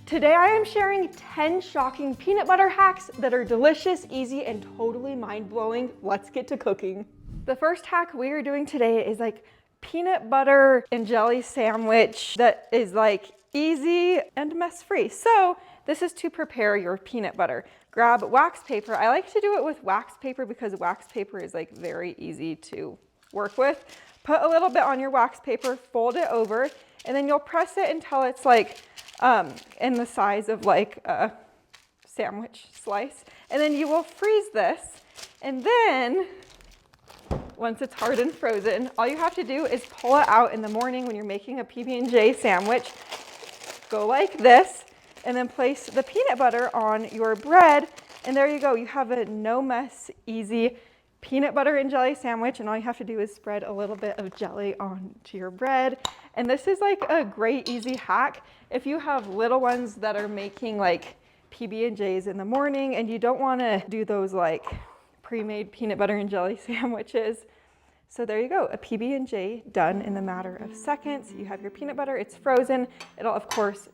Today I am sharing 10 shocking peanut butter hacks that are delicious, easy, and totally mind-blowing. Let's get to cooking. The first hack we are doing today is like peanut butter and jelly sandwich that is like easy and mess-free. So this is to prepare your peanut butter. Grab wax paper. I like to do it with wax paper because wax paper is like very easy to work with. Put a little bit on your wax paper, fold it over, and then you'll press it until it's like in the size of like a sandwich slice. And then you will freeze this. And then once it's hard and frozen, all you have to do is pull it out in the morning when you're making a PB&J sandwich. Go like this, and then place the peanut butter on your bread. And there you go. You have a no mess, easy peanut butter and jelly sandwich, and all you have to do is spread a little bit of jelly onto your bread. And this is like a great easy hack if you have little ones that are making like PB&Js in the morning and you don't want to do those like pre-made peanut butter and jelly sandwiches. So there you go, a PB&J done in a matter of seconds. You have your peanut butter, it's frozen. It'll of course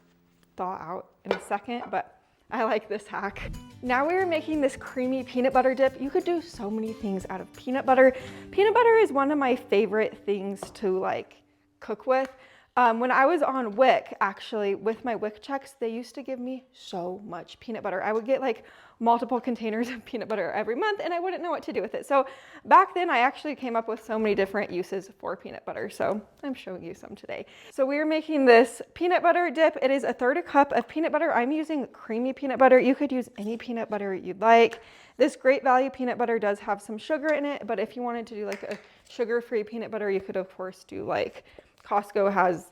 thaw out in a second, but I like this hack. Now we are making this creamy peanut butter dip. You could do so many things out of peanut butter. Peanut butter is one of my favorite things to like cook with. When I was on WIC, actually, with my WIC checks, they used to give me so much peanut butter. I would get like multiple containers of peanut butter every month and I wouldn't know what to do with it. So back then I actually came up with so many different uses for peanut butter. So I'm showing you some today. So we are making this peanut butter dip. It is 1/3 cup of peanut butter. I'm using creamy peanut butter. You could use any peanut butter you'd like. This Great Value peanut butter does have some sugar in it, but if you wanted to do like a sugar-free peanut butter, you could of course do like Costco has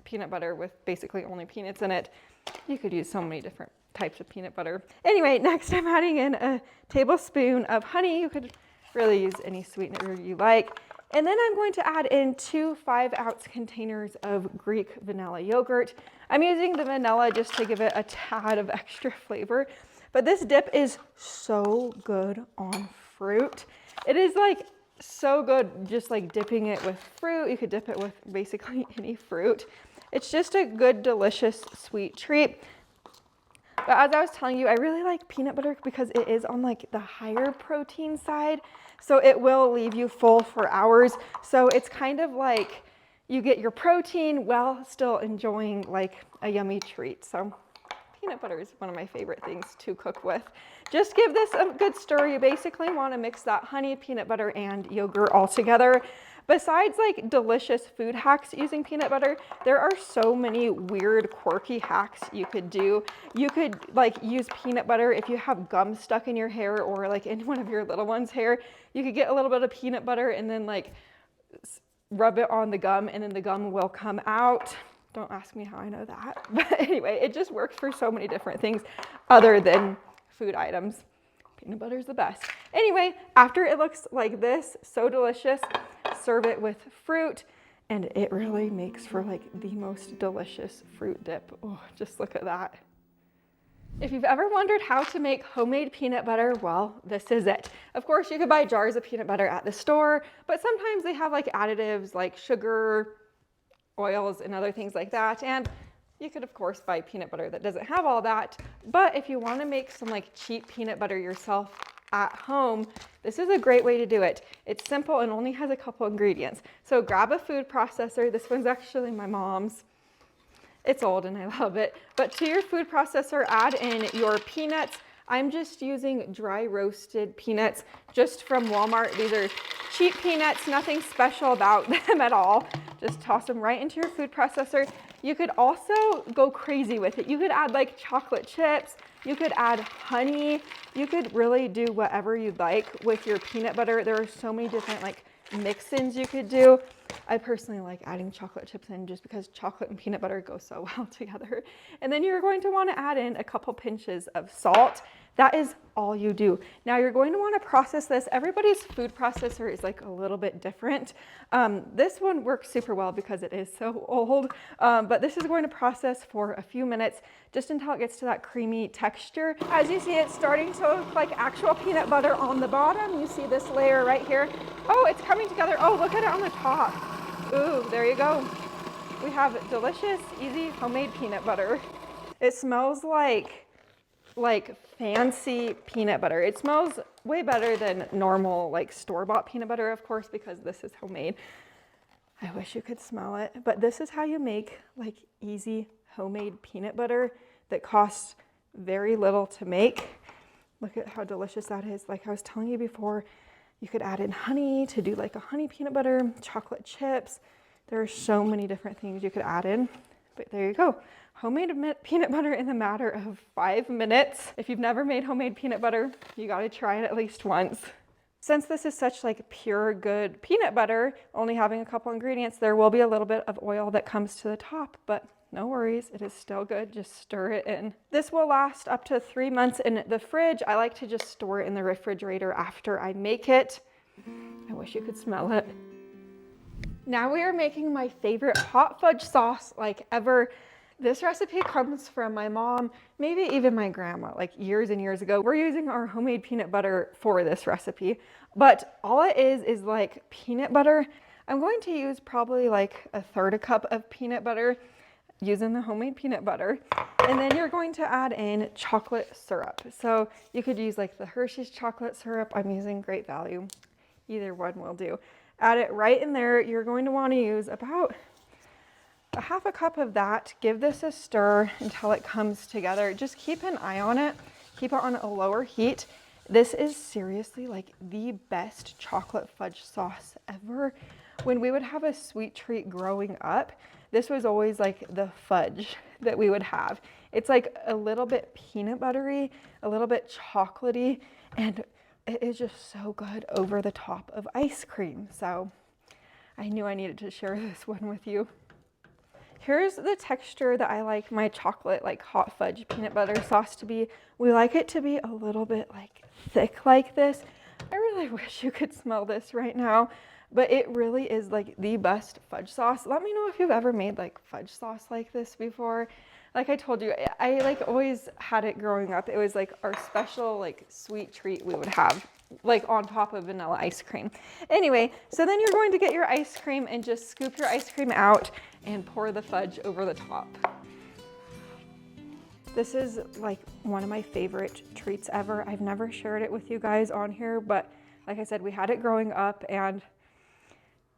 peanut butter with basically only peanuts in it. You could use so many different types of peanut butter. Anyway, next I'm adding in a tablespoon of honey. You could really use any sweetener you like. And then I'm going to add in 2 5-ounce containers of Greek vanilla yogurt. I'm using the vanilla just to give it a tad of extra flavor. But this dip is so good on fruit. It is like so good just like dipping it with fruit. You could dip it with basically any fruit. It's just a good, delicious, sweet treat. But as I was telling you, I really like peanut butter because it is on like the higher protein side. So it will leave you full for hours. So it's kind of like you get your protein while still enjoying like a yummy treat. So peanut butter is one of my favorite things to cook with. Just give this a good stir. You basically want to mix that honey, peanut butter, and yogurt all together. Besides like delicious food hacks using peanut butter, there are so many weird, quirky hacks you could do. You could like use peanut butter if you have gum stuck in your hair or like in one of your little one's hair. You could get a little bit of peanut butter and then like rub it on the gum and then the gum will come out. Don't ask me how I know that. But anyway, it just works for so many different things other than food items. Peanut butter is the best. Anyway, after it looks like this, so delicious, serve it with fruit, and it really makes for like the most delicious fruit dip. Oh, just look at that. If you've ever wondered how to make homemade peanut butter, well, this is it. Of course, you could buy jars of peanut butter at the store, but sometimes they have like additives like sugar, oils, and other things like that. And you could, of course, buy peanut butter that doesn't have all that. But if you want to make some like cheap peanut butter yourself at home, this is a great way to do it. It's simple and only has a couple ingredients. So grab a food processor. This one's actually my mom's. It's old and I love it. But to your food processor, add in your peanuts. I'm just using dry roasted peanuts just from Walmart. These are cheap peanuts, nothing special about them at all. Just toss them right into your food processor. You could also go crazy with it. You could add like chocolate chips. You could add honey. You could really do whatever you'd like with your peanut butter. There are so many different like mix-ins you could do. I personally like adding chocolate chips in just because chocolate and peanut butter go so well together. And then you're going to want to add in a couple pinches of salt. That is all you do. Now you're going to want to process this. Everybody's food processor is like a little bit different. This one works super well because it is so old, but this is going to process for a few minutes just until it gets to that creamy texture. As you see, it's starting to look like actual peanut butter on the bottom. You see this layer right here. Oh, it's coming together. Oh, look at it on the top. Ooh, there you go. We have delicious, easy homemade peanut butter. It smells like fancy peanut butter. It smells way better than normal like store-bought peanut butter, of course, because this is homemade. I wish you could smell it, but this is how you make like easy homemade peanut butter that costs very little to make. Look at how delicious that is. Like I was telling you before, you could add in honey to do like a honey peanut butter, chocolate chips. There are so many different things you could add in, but there you go. Homemade peanut butter in the matter of 5 minutes. If you've never made homemade peanut butter, you gotta try it at least once. Since this is such like pure good peanut butter, only having a couple ingredients, there will be a little bit of oil that comes to the top, but no worries, it is still good. Just stir it in. This will last up to 3 months in the fridge. I like to just store it in the refrigerator after I make it. I wish you could smell it. Now we are making my favorite hot fudge sauce like ever. This recipe comes from my mom, maybe even my grandma, like years and years ago. We're using our homemade peanut butter for this recipe, but all it is like peanut butter. I'm going to use probably like 1/3 cup of peanut butter using the homemade peanut butter. And then you're going to add in chocolate syrup. So you could use like the Hershey's chocolate syrup. I'm using Great Value. Either one will do. Add it right in there. You're going to want to use about 1/2 cup of that. Give this a stir until it comes together. Just keep an eye on it. Keep it on a lower heat. This is seriously like the best chocolate fudge sauce ever. When we would have a sweet treat growing up, this was always like the fudge that we would have. It's like a little bit peanut buttery, a little bit chocolatey, and it is just so good over the top of ice cream. So I knew I needed to share this one with you. Here's the texture that I like my chocolate like hot fudge peanut butter sauce to be. We like it to be a little bit like thick like this. I really wish you could smell this right now, but it really is like the best fudge sauce. Let me know if you've ever made like fudge sauce like this before. Like I told you, I like always had it growing up. It was like our special like sweet treat we would have like on top of vanilla ice cream. Anyway, so then you're going to get your ice cream and just scoop your ice cream out and pour the fudge over the top. This is like one of my favorite treats ever. I've never shared it with you guys on here, but like I said, we had it growing up and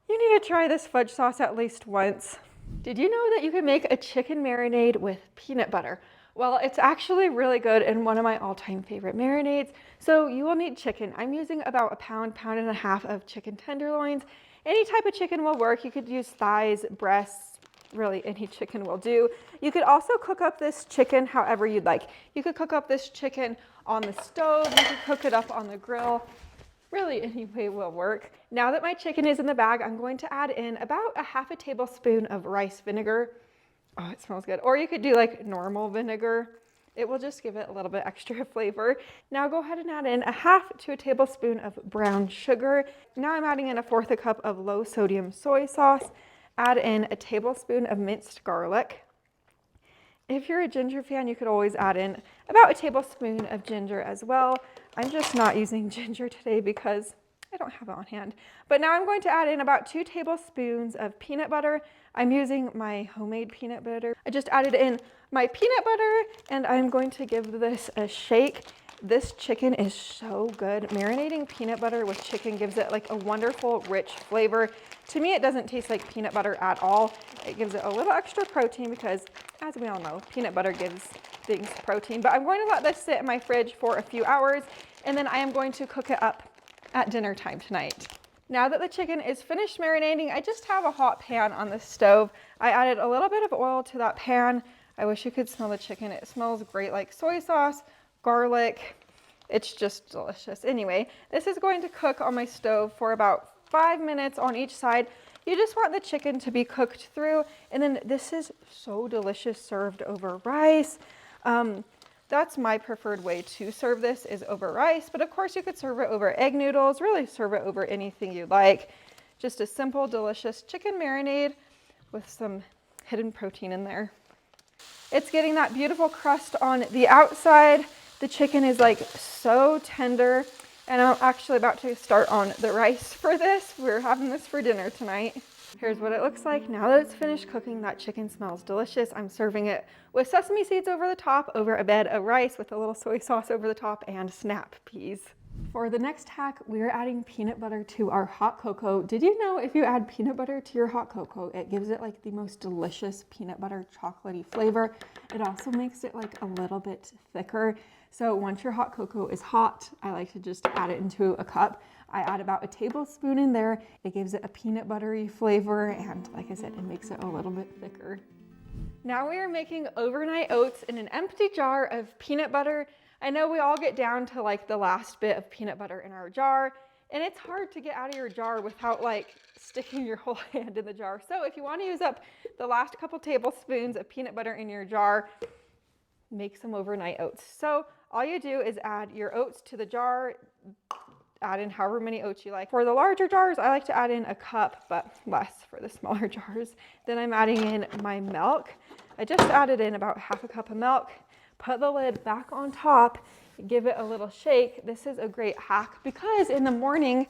you need to try this fudge sauce at least once. Did you know that you can make a chicken marinade with peanut butter? Well, it's actually really good and one of my all-time favorite marinades. So you will need chicken. I'm using about a pound and a half of chicken tenderloins. Any type of chicken will work. You could use thighs, breasts, really any chicken will do. You could also cook up this chicken however you'd like. You could cook up this chicken on the stove. You could cook it up on the grill. Really any way will work. Now that my chicken is in the bag, I'm going to add in about 1/2 tablespoon of rice vinegar. Oh, it smells good. Or you could do like normal vinegar. It will just give it a little bit extra flavor. Now go ahead and add in 1/2 to a tablespoon of brown sugar. Now I'm adding in 1/4 cup of low sodium soy sauce. Add in a tablespoon of minced garlic. If you're a ginger fan, you could always add in about 1 tablespoon of ginger as well. I'm just not using ginger today because I don't have it on hand. But now I'm going to add in about 2 tablespoons of peanut butter. I'm using my homemade peanut butter. I just added in my peanut butter and I'm going to give this a shake. This chicken is so good. Marinating peanut butter with chicken gives it like a wonderful, rich flavor. To me, it doesn't taste like peanut butter at all. It gives it a little extra protein because, as we all know, peanut butter gives things protein. But I'm going to let this sit in my fridge for a few hours and then I am going to cook it up at dinner time tonight. Now that the chicken is finished marinating, I just have a hot pan on the stove. I added a little bit of oil to that pan. I wish you could smell the chicken. It smells great, like soy sauce, garlic. It's just delicious. Anyway, this is going to cook on my stove for about 5 minutes on each side. You just want the chicken to be cooked through, and then this is so delicious served over rice. That's my preferred way to serve this, is over rice, but of course you could serve it over egg noodles, really serve it over anything you like. Just a simple, delicious chicken marinade with some hidden protein in there. It's getting that beautiful crust on the outside. The chicken is like so tender, and I'm actually about to start on the rice for this. We're having this for dinner tonight. Here's what it looks like now that it's finished cooking. That chicken smells delicious. I'm serving it with sesame seeds over the top, over a bed of rice with a little soy sauce over the top, and snap peas. For the next hack, we're adding peanut butter to our hot cocoa. Did you know if you add peanut butter to your hot cocoa, it gives it like the most delicious peanut butter chocolatey flavor. It also makes it like a little bit thicker. So once your hot cocoa is hot, I like to just add it into a cup. I add about a tablespoon in there. It gives it a peanut buttery flavor, and like I said, it makes it a little bit thicker. Now we are making overnight oats in an empty jar of peanut butter. I know we all get down to like the last bit of peanut butter in our jar, and it's hard to get out of your jar without like sticking your whole hand in the jar. So if you want to use up the last couple tablespoons of peanut butter in your jar, make some overnight oats. So all you do is add your oats to the jar, add in however many oats you like. For the larger jars, I like to add in a cup, but less for the smaller jars. Then I'm adding in my milk. I just added in about half a cup of milk. Put the lid back on top, give it a little shake. This is a great hack because in the morning,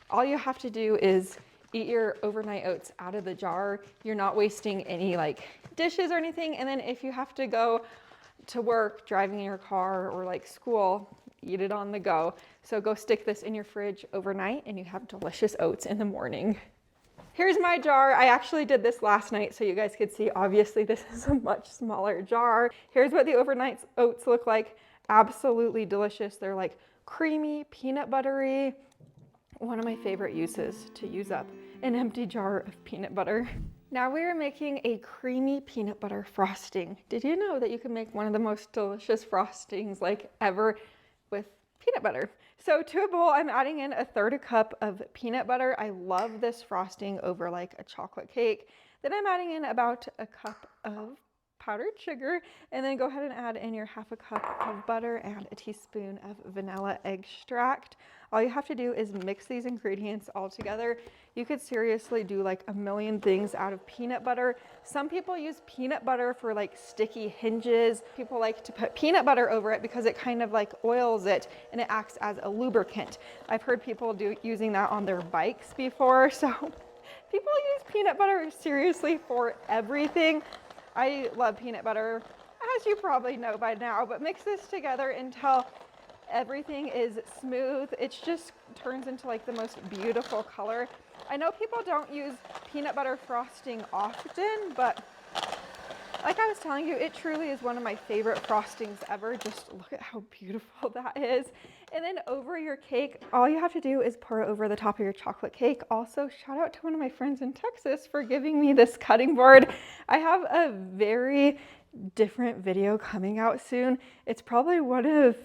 all you have to do is eat your overnight oats out of the jar. You're not wasting any like dishes or anything. And then if you have to go to work, driving in your car or like school, eat it on the go. So go stick this in your fridge overnight and you have delicious oats in the morning. Here's my jar. I actually did this last night so you guys could see. Obviously, this is a much smaller jar. Here's what the overnight oats look like. Absolutely delicious. They're like creamy, peanut buttery. One of my favorite uses to use up an empty jar of peanut butter. Now we are making a creamy peanut butter frosting. Did you know that you can make one of the most delicious frostings like ever with peanut butter? So to a bowl, I'm adding in 1/3 cup of peanut butter. I love this frosting over like a chocolate cake. Then I'm adding in about a cup of powdered sugar, and then go ahead and add in your half a cup of butter and a teaspoon of vanilla extract. All you have to do is mix these ingredients all together. You could seriously do like a million things out of peanut butter. Some people use peanut butter for like sticky hinges. People like to put peanut butter over it because it kind of like oils it and it acts as a lubricant. I've heard people using that on their bikes before. So people use peanut butter seriously for everything. I love peanut butter, as you probably know by now, but mix this together until everything is smooth. It just turns into like the most beautiful color. I know people don't use peanut butter frosting often, but like I was telling you, it truly is one of my favorite frostings ever. Just look at how beautiful that is. And then over your cake, all you have to do is pour it over the top of your chocolate cake. Also, shout out to one of my friends in Texas for giving me this cutting board. I have a very different video coming out soon. It's probably one of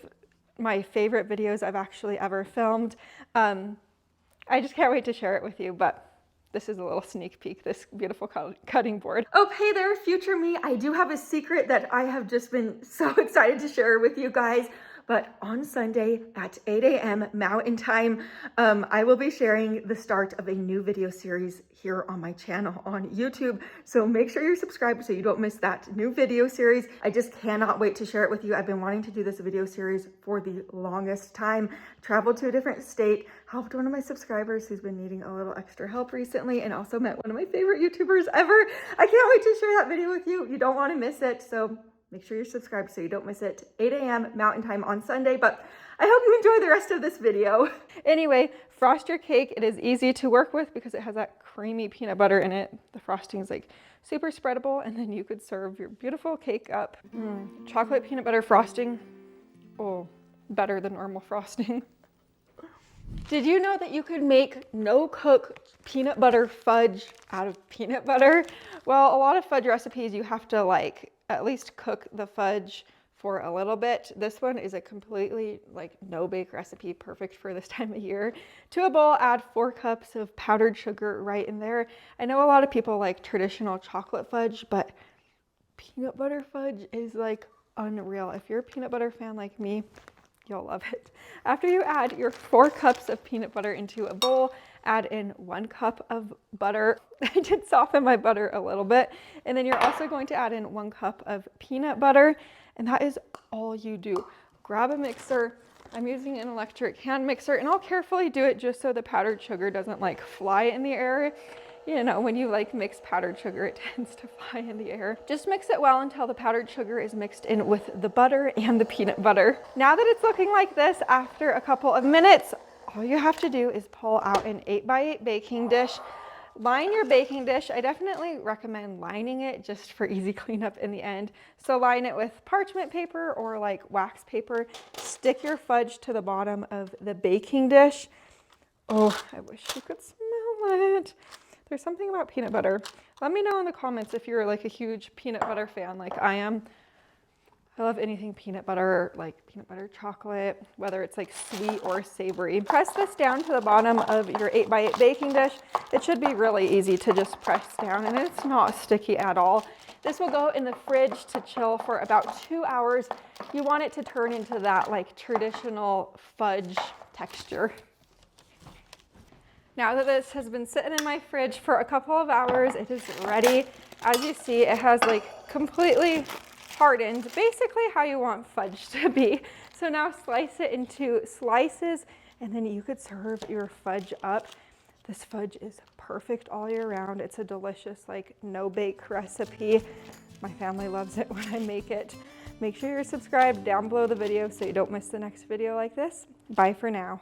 my favorite videos I've actually ever filmed. I just can't wait to share it with you, but this is a little sneak peek, this beautiful cutting board. Oh, hey there, future me. I do have a secret that I have just been so excited to share with you guys. But on Sunday at 8 a.m. Mountain Time, I will be sharing the start of a new video series here on my channel on YouTube. So make sure you're subscribed so you don't miss that new video series. I just cannot wait to share it with you. I've been wanting to do this video series for the longest time. Traveled to a different state, helped one of my subscribers who's been needing a little extra help recently, and also met one of my favorite YouTubers ever. I can't wait to share that video with you. You don't want to miss it. So make sure you're subscribed so you don't miss it. 8 a.m. Mountain Time on Sunday, but I hope you enjoy the rest of this video. Anyway, frost your cake. It is easy to work with because it has that creamy peanut butter in it. The frosting is like super spreadable, and then you could serve your beautiful cake up. Chocolate peanut butter frosting. Oh, better than normal frosting. Did you know that you could make no-cook peanut butter fudge out of peanut butter? Well, a lot of fudge recipes you have to like at least cook the fudge for a little bit. This one is a completely like no-bake recipe, perfect for this time of year. To a bowl, add 4 cups of powdered sugar right in there. I know a lot of people like traditional chocolate fudge, but peanut butter fudge is like unreal. If you're a peanut butter fan like me, you'll love it. After you add your 4 cups of peanut butter into a bowl, add in 1 cup of butter. I did soften my butter a little bit. And then you're also going to add in 1 cup of peanut butter. And that is all you do. Grab a mixer. I'm using an electric hand mixer, and I'll carefully do it just so the powdered sugar doesn't like fly in the air. You know, when you like mix powdered sugar, it tends to fly in the air. Just mix it well until the powdered sugar is mixed in with the butter and the peanut butter. Now that it's looking like this after a couple of minutes, all you have to do is pull out an 8x8 baking dish. Line your baking dish. I definitely recommend lining it just for easy cleanup in the end. So line it with parchment paper or like wax paper. Stick your fudge to the bottom of the baking dish. Oh, I wish you could smell it. There's something about peanut butter. Let me know in the comments if you're like a huge peanut butter fan like I am. I love anything peanut butter, like peanut butter chocolate, whether it's like sweet or savory. Press this down to the bottom of your 8x8 baking dish. It should be really easy to just press down, and it's not sticky at all. This will go in the fridge to chill for about 2 hours. You want it to turn into that like traditional fudge texture. Now that this has been sitting in my fridge for a couple of hours, it is ready. As you see, it has like completely hardened, basically how you want fudge to be. So now slice it into slices, and then you could serve your fudge up. This fudge is perfect all year round. It's a delicious, like, no-bake recipe. My family loves it when I make it. Make sure you're subscribed down below the video so you don't miss the next video like this. Bye for now.